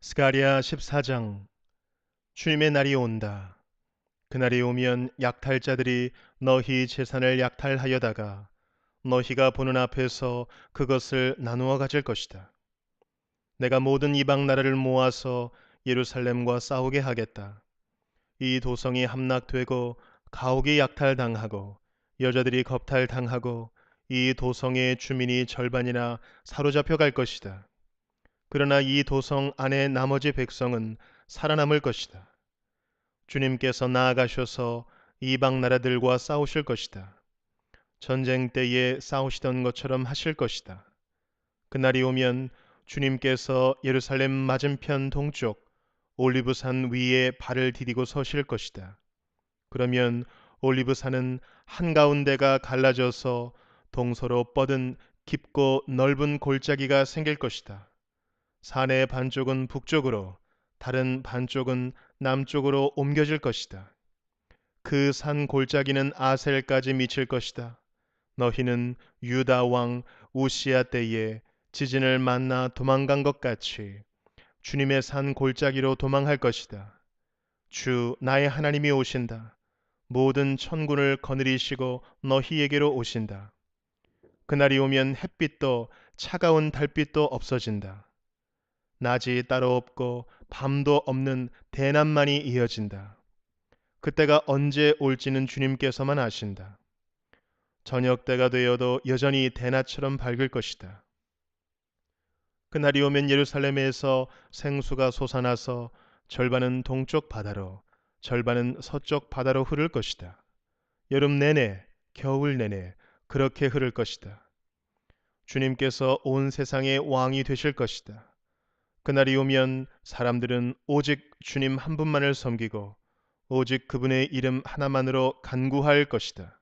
스가랴 14장. 주님의 날이 온다. 그날이 오면 약탈자들이 너희 재산을 약탈하여다가 너희가 보는 앞에서 그것을 나누어 가질 것이다. 내가 모든 이방 나라를 모아서 예루살렘과 싸우게 하겠다. 이 도성이 함락되고 가옥이 약탈당하고 여자들이 겁탈당하고 이 도성의 주민이 절반이나 사로잡혀 갈 것이다. 그러나 이 도성 안에 나머지 백성은 살아남을 것이다. 주님께서 나아가셔서 이방 나라들과 싸우실 것이다. 전쟁 때에 싸우시던 것처럼 하실 것이다. 그날이 오면 주님께서 예루살렘 맞은편 동쪽 올리브산 위에 발을 디디고 서실 것이다. 그러면 올리브산은 한가운데가 갈라져서 동서로 뻗은 깊고 넓은 골짜기가 생길 것이다. 산의 반쪽은 북쪽으로, 다른 반쪽은 남쪽으로 옮겨질 것이다. 그 산 골짜기는 아셀까지 미칠 것이다. 너희는 유다 왕 우시야 때에 지진을 만나 도망간 것 같이 주님의 산 골짜기로 도망할 것이다. 주 나의 하나님이 오신다. 모든 천군을 거느리시고 너희에게로 오신다. 그날이 오면 햇빛도 차가운 달빛도 없어진다. 낮이 따로 없고 밤도 없는 대낮만이 이어진다. 그때가 언제 올지는 주님께서만 아신다. 저녁 때가 되어도 여전히 대낮처럼 밝을 것이다. 그날이 오면 예루살렘에서 생수가 솟아나서 절반은 동쪽 바다로, 절반은 서쪽 바다로 흐를 것이다. 여름 내내, 겨울 내내 그렇게 흐를 것이다. 주님께서 온 세상의 왕이 되실 것이다. 그날이 오면 사람들은 오직 주님 한 분만을 섬기고 오직 그분의 이름 하나만으로 간구할 것이다.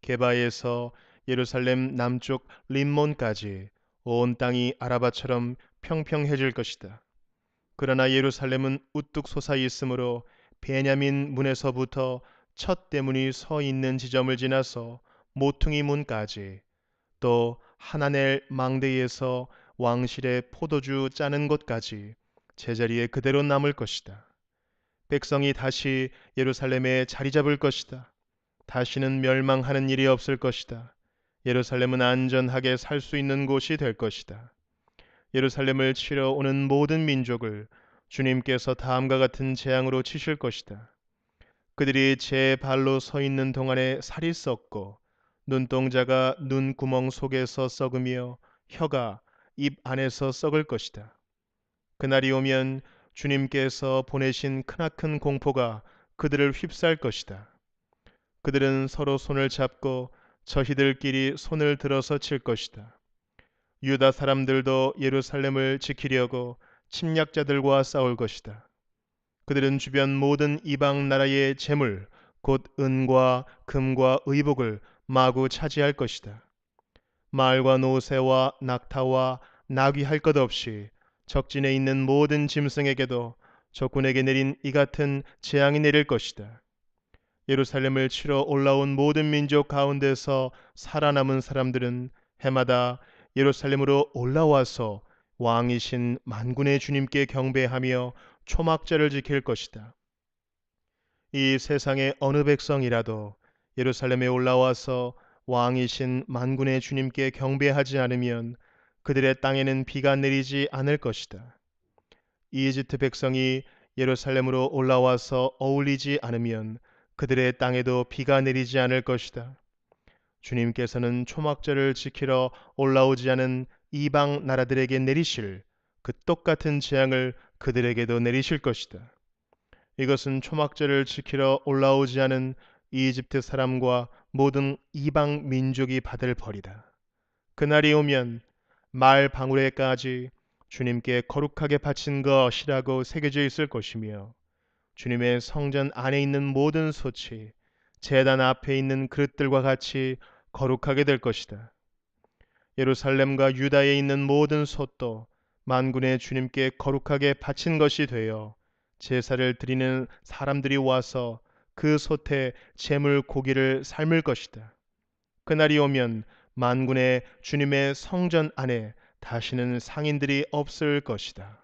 게바에서 예루살렘 남쪽 림몬까지 온 땅이 아라바처럼 평평해질 것이다. 그러나 예루살렘은 우뚝 솟아 있으므로 베냐민 문에서부터 첫 대문이 서 있는 지점을 지나서 모퉁이 문까지, 또 하나넬 망대에서 왕실의 포도주 짜는 곳까지 제자리에 그대로 남을 것이다. 백성이 다시 예루살렘에 자리 잡을 것이다. 다시는 멸망하는 일이 없을 것이다. 예루살렘은 안전하게 살 수 있는 곳이 될 것이다. 예루살렘을 치러 오는 모든 민족을 주님께서 다음과 같은 재앙으로 치실 것이다. 그들이 제 발로 서 있는 동안에 살이 썩고 눈동자가 눈구멍 속에서 썩으며 혀가 입 안에서 썩을 것이다. 그날이 오면 주님께서 보내신 크나큰 공포가 그들을 휩쌀 것이다. 그들은 서로 손을 잡고 저희들끼리 손을 들어서 칠 것이다. 유다 사람들도 예루살렘을 지키려고 침략자들과 싸울 것이다. 그들은 주변 모든 이방 나라의 재물, 곧 은과 금과 의복을 마구 차지할 것이다. 말과 노새와 낙타와 나귀 할 것 없이 적진에 있는 모든 짐승에게도 적군에게 내린 이 같은 재앙이 내릴 것이다. 예루살렘을 치러 올라온 모든 민족 가운데서 살아남은 사람들은 해마다 예루살렘으로 올라와서 왕이신 만군의 주님께 경배하며 초막절을 지킬 것이다. 이 세상의 어느 백성이라도 예루살렘에 올라와서 왕이신 만군의 주님께 경배하지 않으면 그들의 땅에는 비가 내리지 않을 것이다. 이집트 백성이 예루살렘으로 올라와서 어울리지 않으면 그들의 땅에도 비가 내리지 않을 것이다. 주님께서는 초막절을 지키러 올라오지 않은 이방 나라들에게 내리실 그 똑같은 재앙을 그들에게도 내리실 것이다. 이것은 초막절을 지키러 올라오지 않은 이집트 사람과 모든 이방 민족이 받을 벌이다. 그날이 오면 말 방울에까지 주님께 거룩하게 바친 것이라고 새겨져 있을 것이며 주님의 성전 안에 있는 모든 솥이 제단 앞에 있는 그릇들과 같이 거룩하게 될 것이다. 예루살렘과 유다에 있는 모든 솥도 만군의 주님께 거룩하게 바친 것이 되어 제사를 드리는 사람들이 와서 그 솥에 제물 고기를 삶을 것이다. 그날이 오면 만군의 주님의 성전 안에 다시는 상인들이 없을 것이다.